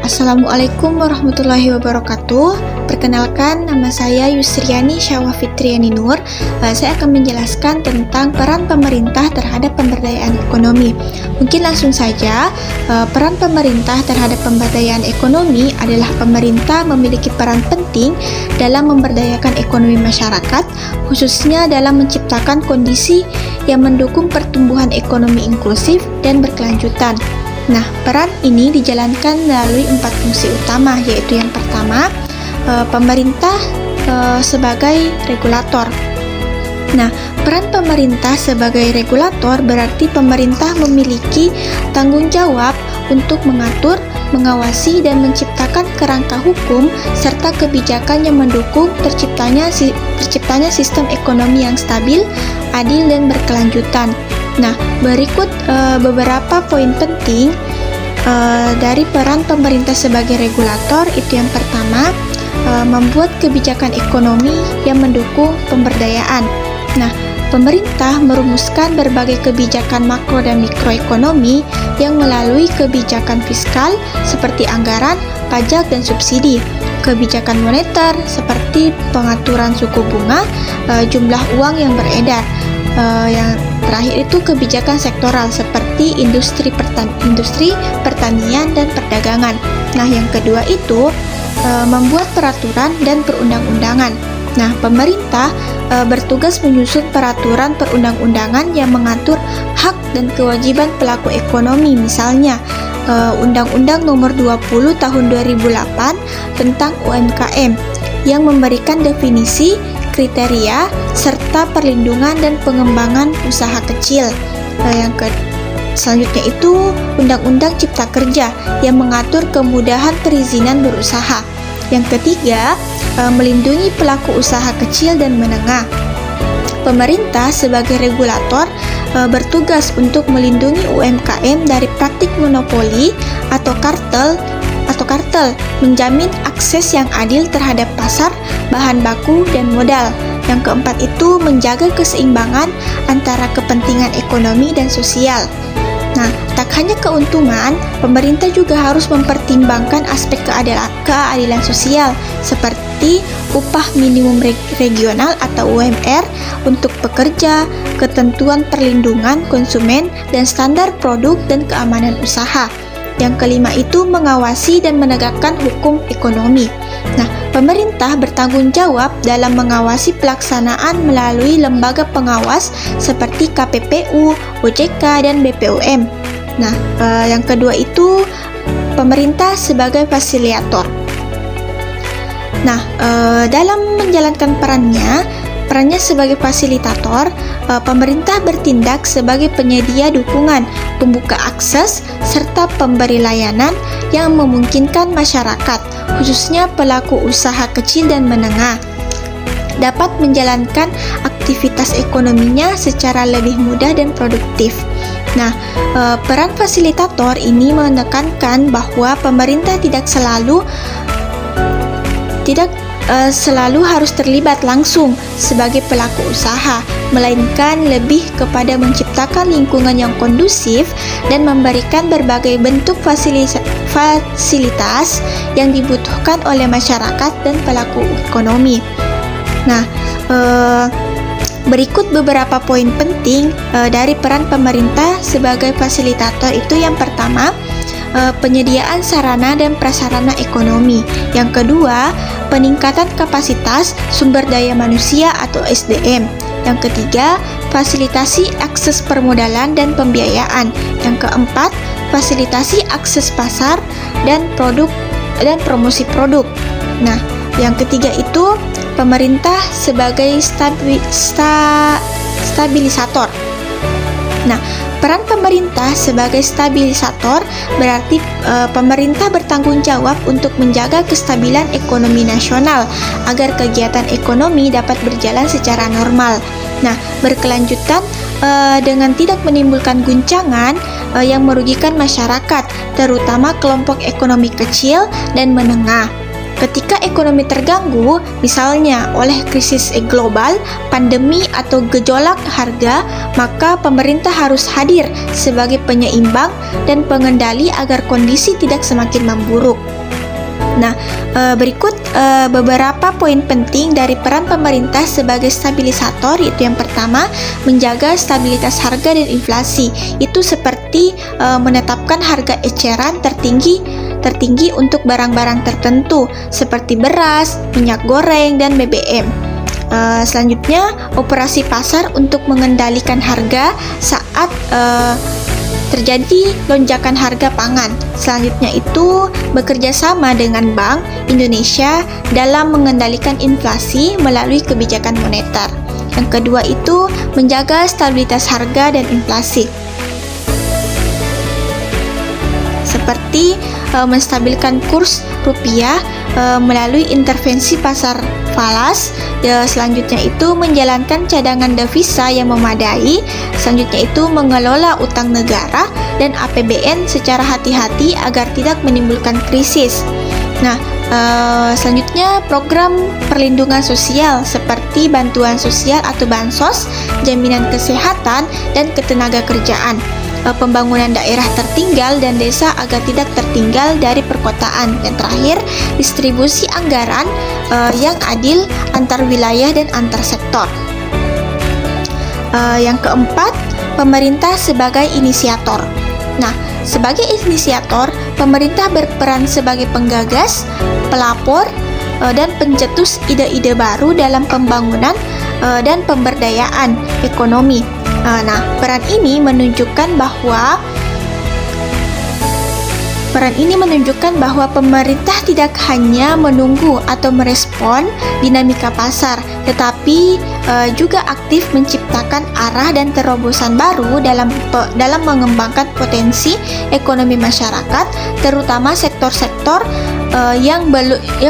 Assalamualaikum warahmatullahi wabarakatuh. Perkenalkan, nama saya Yusriani Syawah Fitriani Nur. Saya akan menjelaskan tentang peran pemerintah terhadap pemberdayaan ekonomi. Mungkin langsung saja, peran pemerintah terhadap pemberdayaan ekonomi adalah pemerintah memiliki peran penting dalam memberdayakan ekonomi masyarakat, khususnya dalam menciptakan kondisi yang mendukung pertumbuhan ekonomi inklusif dan berkelanjutan. Nah, peran ini dijalankan melalui 4 fungsi utama, yaitu yang pertama, pemerintah sebagai regulator. Nah, peran pemerintah sebagai regulator berarti pemerintah memiliki tanggung jawab untuk mengatur, mengawasi, dan menciptakan kerangka hukum serta kebijakan yang mendukung terciptanya sistem ekonomi yang stabil, adil, dan berkelanjutan. Nah, berikut beberapa poin penting dari peran pemerintah sebagai regulator. Itu yang pertama, membuat kebijakan ekonomi yang mendukung pemberdayaan. Nah, pemerintah merumuskan berbagai kebijakan makro dan mikroekonomi yang melalui kebijakan fiskal seperti anggaran, pajak, dan subsidi, kebijakan moneter seperti pengaturan suku bunga, jumlah uang yang beredar. Yang terakhir itu kebijakan sektoral seperti industri pertanian dan perdagangan. Nah, yang kedua itu membuat peraturan dan perundang-undangan. Nah, pemerintah bertugas menyusun peraturan perundang-undangan yang mengatur hak dan kewajiban pelaku ekonomi, misalnya Undang-Undang Nomor 20 Tahun 2008 tentang UMKM yang memberikan definisi, kriteria, serta perlindungan dan pengembangan usaha kecil. Selanjutnya itu Undang-Undang Cipta Kerja yang mengatur kemudahan perizinan berusaha. Yang ketiga, melindungi pelaku usaha kecil dan menengah. Pemerintah sebagai regulator bertugas untuk melindungi UMKM dari praktik monopoli atau kartel, menjamin akses yang adil terhadap pasar, bahan baku, dan modal. Yang keempat itu menjaga keseimbangan antara kepentingan ekonomi dan sosial. Nah, tak hanya keuntungan, pemerintah juga harus mempertimbangkan aspek keadilan sosial seperti upah minimum regional atau UMR untuk pekerja, ketentuan perlindungan konsumen, dan standar produk dan keamanan usaha. Yang kelima itu mengawasi dan menegakkan hukum ekonomi. Nah, pemerintah bertanggung jawab dalam mengawasi pelaksanaan melalui lembaga pengawas seperti KPPU, OJK, dan BPOM. Nah, yang kedua itu pemerintah sebagai fasilitator. Nah, dalam menjalankan perannya sebagai fasilitator, pemerintah bertindak sebagai penyedia dukungan, pembuka akses, serta pemberi layanan yang memungkinkan masyarakat, khususnya pelaku usaha kecil dan menengah, dapat menjalankan aktivitas ekonominya secara lebih mudah dan produktif. Nah, peran fasilitator ini menekankan bahwa pemerintah tidak selalu harus terlibat langsung sebagai pelaku usaha, melainkan lebih kepada menciptakan lingkungan yang kondusif dan memberikan berbagai bentuk fasilitas yang dibutuhkan oleh masyarakat dan pelaku ekonomi. Nah, berikut beberapa poin penting dari peran pemerintah sebagai fasilitator itu. Yang pertama, penyediaan sarana dan prasarana ekonomi. Yang kedua, peningkatan kapasitas sumber daya manusia atau SDM. Yang ketiga, fasilitasi akses permodalan dan pembiayaan. Yang keempat, fasilitasi akses pasar dan produk dan promosi produk. Nah, yang ketiga itu pemerintah sebagai stabilisator. Nah, peran pemerintah sebagai stabilisator berarti pemerintah bertanggung jawab untuk menjaga kestabilan ekonomi nasional agar kegiatan ekonomi dapat berjalan secara normal. Nah, berkelanjutan dengan tidak menimbulkan guncangan yang merugikan masyarakat, terutama kelompok ekonomi kecil dan menengah. Ketika ekonomi terganggu, misalnya oleh krisis global, pandemi, atau gejolak harga, maka pemerintah harus hadir sebagai penyeimbang dan pengendali agar kondisi tidak semakin memburuk. Nah, berikut beberapa poin penting dari peran pemerintah sebagai stabilisator, yaitu yang pertama, menjaga stabilitas harga dan inflasi. Itu seperti menetapkan harga eceran tertinggi untuk barang-barang tertentu seperti beras, minyak goreng, dan BBM. Selanjutnya, operasi pasar untuk mengendalikan harga saat terjadi lonjakan harga pangan. Selanjutnya itu bekerja sama dengan Bank Indonesia dalam mengendalikan inflasi melalui kebijakan moneter. Yang kedua itu menjaga stabilitas harga dan inflasi, seperti menstabilkan kurs rupiah melalui intervensi pasar falas. Selanjutnya itu menjalankan cadangan devisa yang memadai. Selanjutnya itu mengelola utang negara dan APBN secara hati-hati agar tidak menimbulkan krisis. Nah, selanjutnya program perlindungan sosial seperti bantuan sosial atau bansos, jaminan kesehatan dan ketenagakerjaan, pembangunan daerah tertinggal dan desa agar tidak tertinggal dari perkotaan. Yang terakhir, distribusi anggaran yang adil antar wilayah dan antar sektor. Yang keempat, pemerintah sebagai inisiator. Nah, sebagai inisiator, pemerintah berperan sebagai penggagas, pelapor, dan pencetus ide-ide baru dalam pembangunan dan pemberdayaan ekonomi. Nah, peran ini menunjukkan bahwa pemerintah tidak hanya menunggu atau merespon dinamika pasar, tetapi juga aktif menciptakan arah dan terobosan baru dalam mengembangkan potensi ekonomi masyarakat, terutama sektor-sektor yang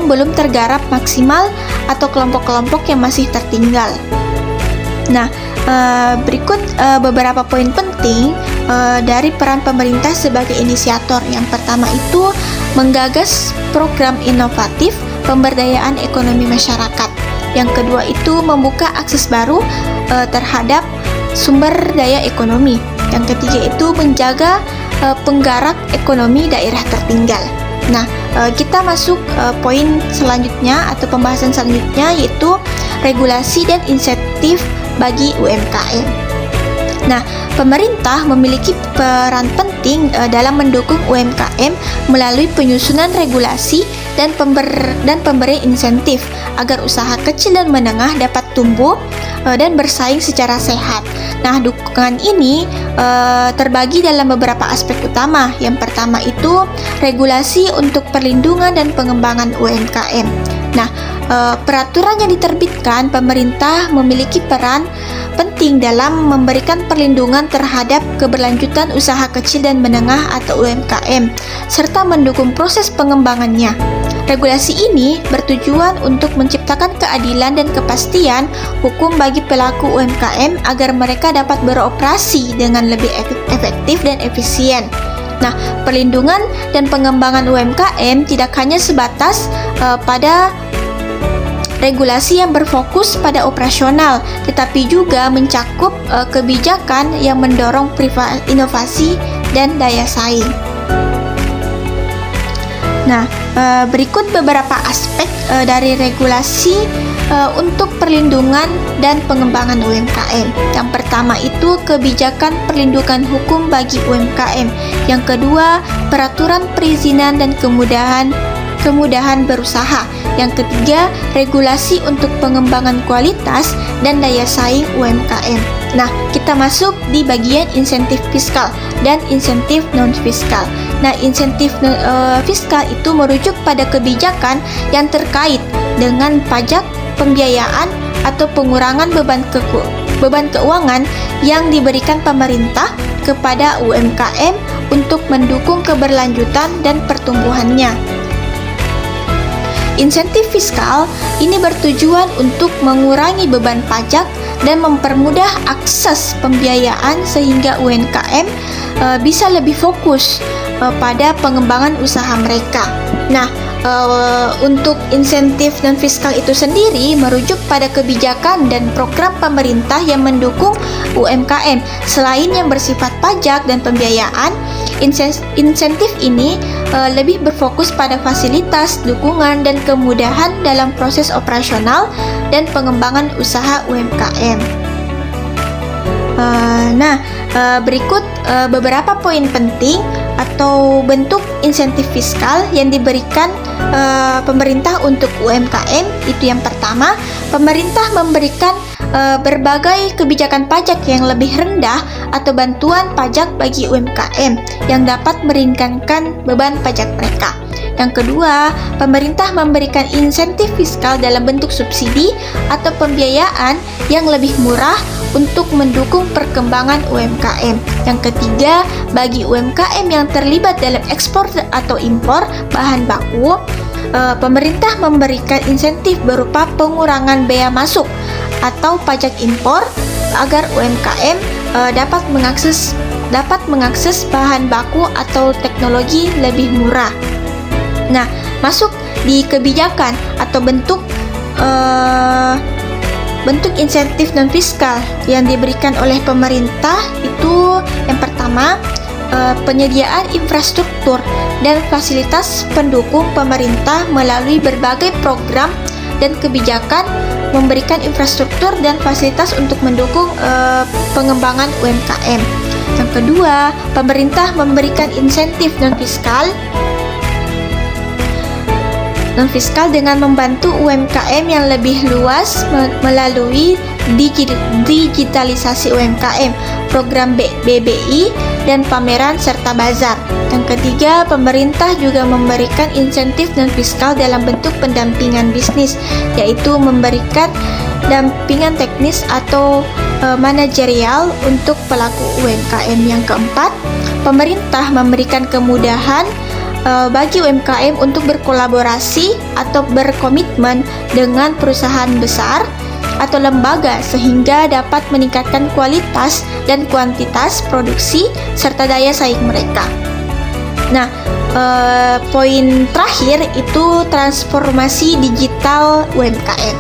belum tergarap maksimal atau kelompok-kelompok yang masih tertinggal. Nah, berikut beberapa poin penting dari peran pemerintah sebagai inisiator. Yang pertama itu menggagas program inovatif pemberdayaan ekonomi masyarakat. Yang kedua itu membuka akses baru terhadap sumber daya ekonomi. Yang ketiga itu menjaga penggerak ekonomi daerah tertinggal. Nah, kita masuk poin selanjutnya atau pembahasan selanjutnya, yaitu regulasi dan insentif bagi UMKM. Nah, pemerintah memiliki peran penting dalam mendukung UMKM melalui penyusunan regulasi dan pemberian insentif agar usaha kecil dan menengah dapat tumbuh dan bersaing secara sehat. Nah, dukungan ini terbagi dalam beberapa aspek utama. Yang pertama itu regulasi untuk perlindungan dan pengembangan UMKM. Nah, peraturan yang diterbitkan pemerintah memiliki peran penting dalam memberikan perlindungan terhadap keberlanjutan usaha kecil dan menengah atau UMKM, serta mendukung proses pengembangannya. Regulasi ini bertujuan untuk menciptakan keadilan dan kepastian hukum bagi pelaku UMKM agar mereka dapat beroperasi dengan lebih efektif dan efisien. Nah, perlindungan dan pengembangan UMKM tidak hanya sebatas pada regulasi yang berfokus pada operasional, tetapi juga mencakup kebijakan yang mendorong inovasi dan daya saing. Nah, berikut beberapa aspek dari regulasi untuk perlindungan dan pengembangan UMKM. Yang pertama itu kebijakan perlindungan hukum bagi UMKM. Yang kedua, peraturan perizinan dan kemudahan berusaha. Yang ketiga, regulasi untuk pengembangan kualitas dan daya saing UMKM. Nah, kita masuk di bagian insentif fiskal dan insentif non-fiskal. Nah, insentif fiskal itu merujuk pada kebijakan yang terkait dengan pajak, pembiayaan, atau pengurangan beban keuangan yang diberikan pemerintah kepada UMKM untuk mendukung keberlanjutan dan pertumbuhannya. Insentif fiskal ini bertujuan untuk mengurangi beban pajak dan mempermudah akses pembiayaan sehingga UMKM bisa lebih fokus pada pengembangan usaha mereka. Nah, untuk insentif non fiskal itu sendiri merujuk pada kebijakan dan program pemerintah yang mendukung UMKM. Selain yang bersifat pajak dan pembiayaan, insentif ini lebih berfokus pada fasilitas, dukungan, dan kemudahan dalam proses operasional dan pengembangan usaha UMKM. Berikut beberapa poin penting atau bentuk insentif fiskal yang diberikan pemerintah untuk UMKM. Itu yang pertama, pemerintah memberikan berbagai kebijakan pajak yang lebih rendah atau bantuan pajak bagi UMKM yang dapat meringankan beban pajak mereka. Yang kedua, pemerintah memberikan insentif fiskal dalam bentuk subsidi atau pembiayaan yang lebih murah untuk mendukung perkembangan UMKM. Yang ketiga, bagi UMKM yang terlibat dalam ekspor atau impor bahan baku, pemerintah memberikan insentif berupa pengurangan bea masuk atau pajak impor agar UMKM dapat mengakses bahan baku atau teknologi lebih murah. Nah, masuk di kebijakan atau bentuk insentif non fiskal yang diberikan oleh pemerintah itu yang pertama, penyediaan infrastruktur dan fasilitas pendukung pemerintah melalui berbagai program dan kebijakan memberikan infrastruktur dan fasilitas untuk mendukung pengembangan UMKM. Yang kedua, pemerintah memberikan insentif non fiskal dengan membantu UMKM yang lebih luas melalui digitalisasi UMKM, program BBI, dan pameran serta bazar. Yang ketiga, pemerintah juga memberikan insentif non-fiskal dalam bentuk pendampingan bisnis, yaitu memberikan dampingan teknis atau manajerial untuk pelaku UMKM. Yang keempat, pemerintah memberikan kemudahan bagi UMKM untuk berkolaborasi atau berkomitmen dengan perusahaan besar atau lembaga sehingga dapat meningkatkan kualitas dan kuantitas produksi serta daya saing mereka. Nah, poin terakhir itu transformasi digital UMKM.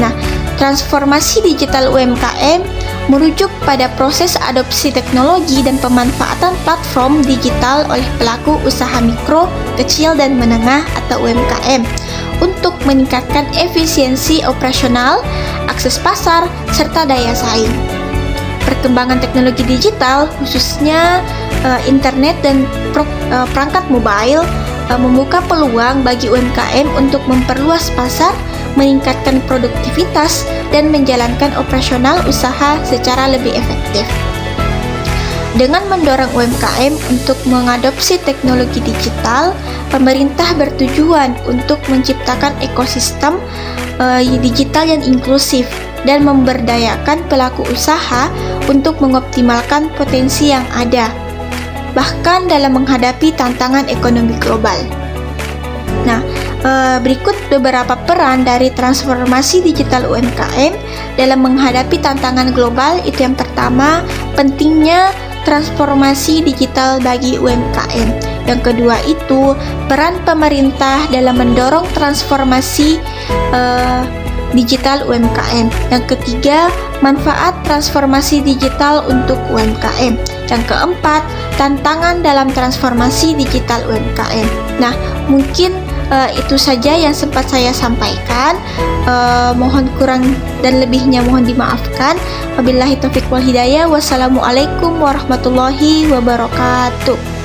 Nah, transformasi digital UMKM merujuk pada proses adopsi teknologi dan pemanfaatan platform digital oleh pelaku usaha mikro, kecil, dan menengah atau UMKM untuk meningkatkan efisiensi operasional, akses pasar, serta daya saing. Perkembangan teknologi digital, khususnya internet dan perangkat mobile, membuka peluang bagi UMKM untuk memperluas pasar, meningkatkan produktivitas, dan menjalankan operasional usaha secara lebih efektif. Dengan mendorong UMKM untuk mengadopsi teknologi digital, pemerintah bertujuan untuk menciptakan ekosistem digital yang inklusif dan memberdayakan pelaku usaha untuk mengoptimalkan potensi yang ada, bahkan dalam menghadapi tantangan ekonomi global. Nah, berikut beberapa peran dari transformasi digital UMKM dalam menghadapi tantangan global. Itu yang pertama, pentingnya transformasi digital bagi UMKM. Yang kedua itu peran pemerintah dalam mendorong transformasi digital UMKM. Yang ketiga, manfaat transformasi digital untuk UMKM. Yang keempat, tantangan dalam transformasi digital UMKM. Nah, mungkin itu saja yang sempat saya sampaikan. Mohon kurang dan lebihnya mohon dimaafkan. Wabillahi taufiq wal hidayah. Wassalamualaikum warahmatullahi wabarakatuh.